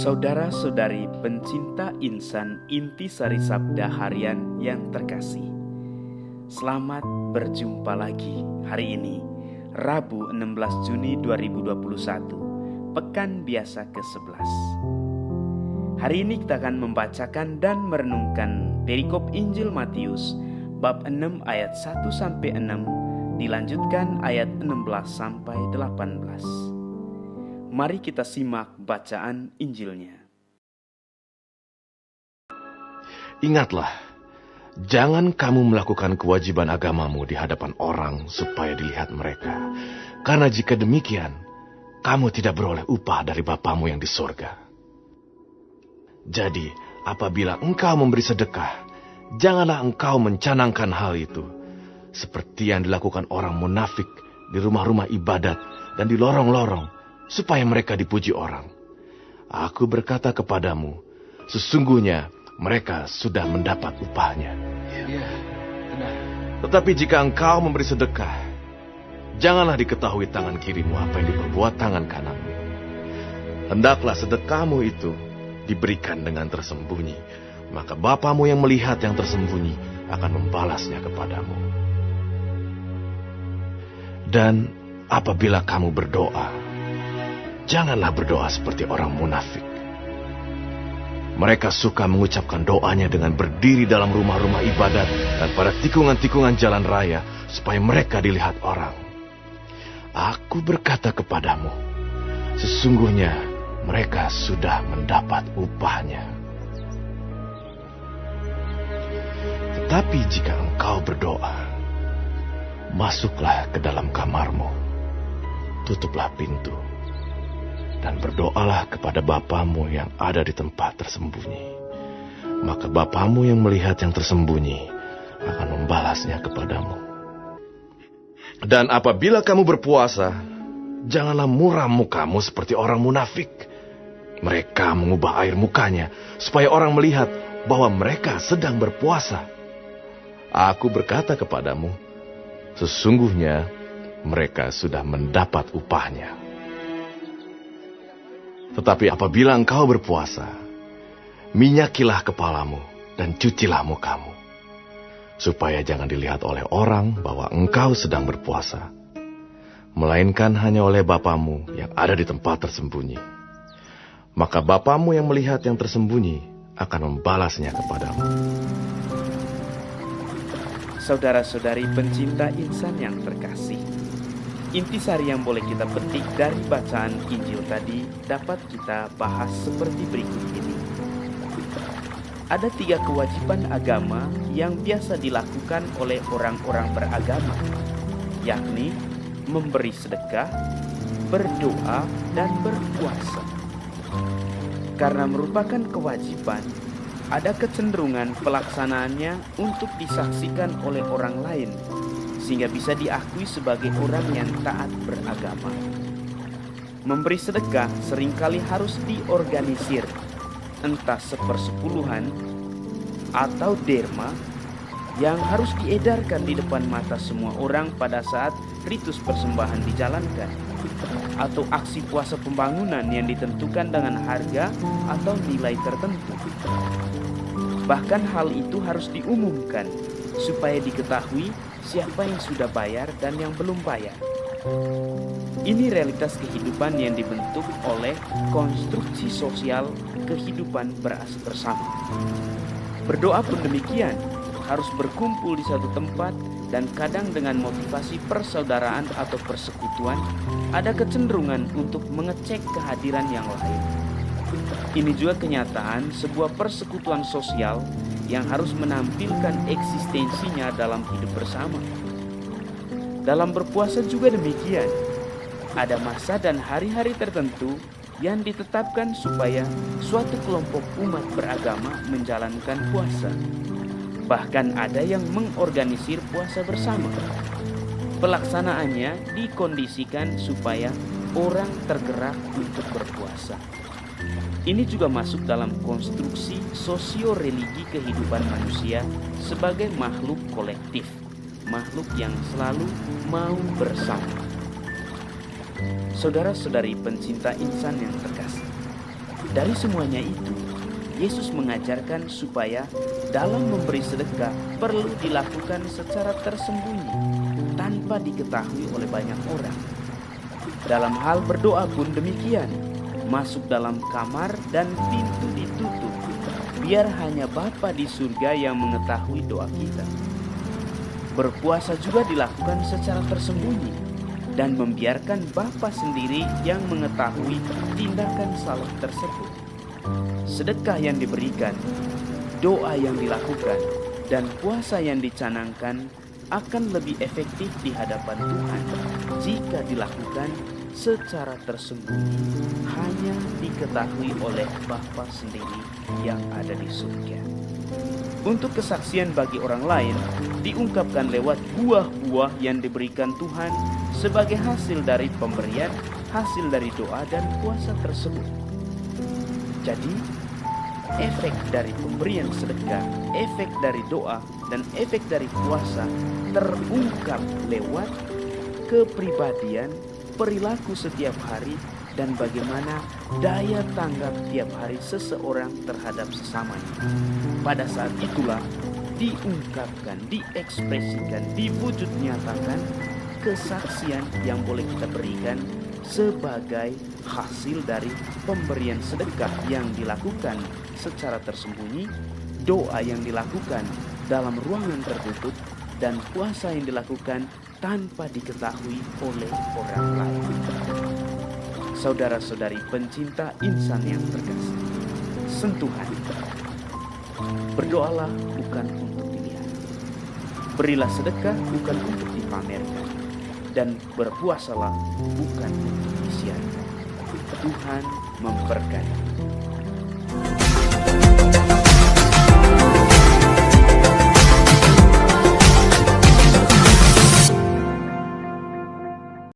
Saudara-saudari pencinta insan Intisari Sabda Harian yang terkasih, selamat berjumpa lagi hari ini, Rabu 16 Juni 2021, Pekan Biasa ke-11. Hari ini kita akan membacakan dan merenungkan perikop Injil Matius bab 6 ayat 1-6, dilanjutkan ayat 16 sampai 18. Mari kita simak bacaan Injilnya. Ingatlah, jangan kamu melakukan kewajiban agamamu di hadapan orang supaya dilihat mereka. Karena jika demikian, kamu tidak beroleh upah dari Bapamu yang di sorga. Jadi, apabila engkau memberi sedekah, janganlah engkau mencanangkan hal itu, seperti yang dilakukan orang munafik di rumah-rumah ibadat dan di lorong-lorong, supaya mereka dipuji orang. Aku berkata kepadamu, sesungguhnya mereka sudah mendapat upahnya. Ya, benar. Tetapi jika engkau memberi sedekah, janganlah diketahui tangan kirimu apa yang diperbuat tangan kananmu. Hendaklah sedekahmu itu diberikan dengan tersembunyi, maka Bapamu yang melihat yang tersembunyi akan membalasnya kepadamu. Dan apabila kamu berdoa, janganlah berdoa seperti orang munafik. Mereka suka mengucapkan doanya dengan berdiri dalam rumah-rumah ibadat dan pada tikungan-tikungan jalan raya, supaya mereka dilihat orang. Aku berkata kepadamu, sesungguhnya mereka sudah mendapat upahnya. Tetapi jika engkau berdoa, masuklah ke dalam kamarmu, tutuplah pintu, dan berdoalah kepada Bapamu yang ada di tempat tersembunyi. Maka Bapamu yang melihat yang tersembunyi akan membalasnya kepadamu. Dan apabila kamu berpuasa, janganlah muram mukamu seperti orang munafik. Mereka mengubah air mukanya supaya orang melihat bahwa mereka sedang berpuasa. Aku berkata kepadamu, sesungguhnya mereka sudah mendapat upahnya. Tetapi apabila engkau berpuasa, minyakilah kepalamu dan cucilah mukamu, supaya jangan dilihat oleh orang bahwa engkau sedang berpuasa, melainkan hanya oleh Bapamu yang ada di tempat tersembunyi. Maka Bapamu yang melihat yang tersembunyi akan membalasnya kepadamu. Saudara-saudari pencinta insan yang terkasih, intisari yang boleh kita petik dari bacaan Injil tadi dapat kita bahas seperti berikut ini. Ada 3 kewajiban agama yang biasa dilakukan oleh orang-orang beragama, yakni memberi sedekah, berdoa, dan berpuasa. Karena merupakan kewajiban, ada kecenderungan pelaksanaannya untuk disaksikan oleh orang lain, sehingga bisa diakui sebagai orang yang taat beragama. Memberi sedekah seringkali harus diorganisir, entah sepersepuluhan atau derma, yang harus diedarkan di depan mata semua orang pada saat ritus persembahan dijalankan, atau aksi puasa pembangunan yang ditentukan dengan harga atau nilai tertentu. Bahkan hal itu harus diumumkan supaya diketahui siapa yang sudah bayar dan yang belum bayar. Ini realitas kehidupan yang dibentuk oleh konstruksi sosial kehidupan bersama. Berdoa pun demikian, harus berkumpul di satu tempat, dan kadang dengan motivasi persaudaraan atau persekutuan, ada kecenderungan untuk mengecek kehadiran yang lain. Ini juga kenyataan sebuah persekutuan sosial yang harus menampilkan eksistensinya dalam hidup bersama. Dalam berpuasa juga demikian. Ada masa dan hari-hari tertentu yang ditetapkan supaya suatu kelompok umat beragama menjalankan puasa. Bahkan ada yang mengorganisir puasa bersama. Pelaksanaannya dikondisikan supaya orang tergerak untuk berpuasa. Ini juga masuk dalam konstruksi sosio-religi kehidupan manusia sebagai makhluk kolektif, makhluk yang selalu mau bersama. Saudara-saudari pencinta insan yang terkasih, Dari semuanya itu, Yesus mengajarkan supaya dalam memberi sedekah perlu dilakukan secara tersembunyi tanpa diketahui oleh banyak orang. Dalam hal berdoa pun demikian, masuk dalam kamar dan pintu ditutup, biar hanya Bapa di surga yang mengetahui doa kita. Berpuasa juga dilakukan secara tersembunyi dan membiarkan Bapa sendiri yang mengetahui tindakan salah tersebut. Sedekah yang diberikan, doa yang dilakukan, dan puasa yang dicanangkan akan lebih efektif di hadapan Tuhan jika dilakukan secara tersembunyi, hanya diketahui oleh Bapa sendiri yang ada di surga. Untuk kesaksian bagi orang lain diungkapkan lewat buah-buah yang diberikan Tuhan sebagai hasil dari pemberian, hasil dari doa dan puasa tersebut. Jadi, efek dari pemberian sedekah, efek dari doa, dan efek dari puasa terungkap lewat kepribadian, perilaku setiap hari, dan bagaimana daya tanggap tiap hari seseorang terhadap sesamanya. Pada saat itulah diungkapkan, diekspresikan, diwujud nyatakan kesaksian yang boleh kita berikan sebagai hasil dari pemberian sedekah yang dilakukan secara tersembunyi, doa yang dilakukan dalam ruangan tertutup, dan puasa yang dilakukan tanpa diketahui oleh orang lain. Saudara-saudari pencinta insan yang terkasih, sentuhan. Berdoalah bukan untuk dilihat. Berilah sedekah bukan untuk dipamerkan. Dan berpuasalah bukan untuk disiarkan. Tuhan memberkati.